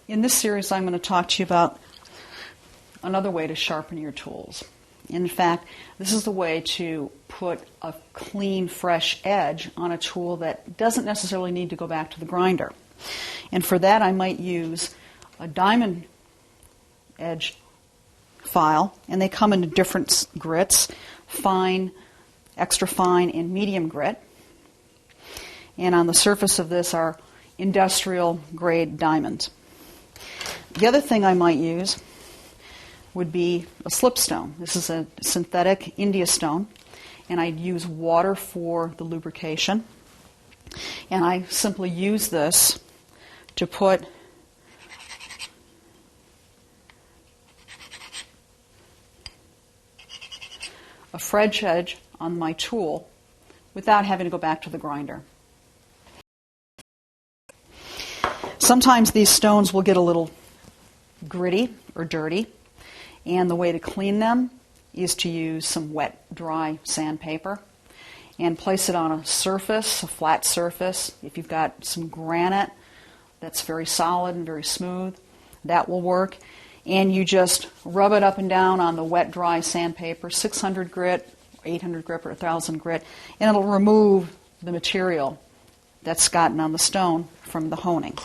In this series, I'm going to talk to you about another way to sharpen your tools. In fact, this is the way to put a clean, fresh edge on a tool that doesn't necessarily need to go back to the grinder. And for that, I might use a diamond edge file, and they come in different grits: fine, extra fine, and medium grit. And on the surface of this are industrial grade diamonds. The other thing I might use would be a slipstone. This is a synthetic India stone, and I'd use water for the lubrication. And I simply use this to put a fresh edge on my tool without having to go back to the grinder. Sometimes these stones will get a little gritty or dirty, and the way to clean them is to use some wet, dry sandpaper and place it on a surface, a flat surface. If you've got some granite that's very solid and very smooth, that will work. And you just rub it up and down on the wet, dry sandpaper, 600 grit, 800 grit, or 1,000 grit, and it'll remove the material that's gotten on the stone from the honing.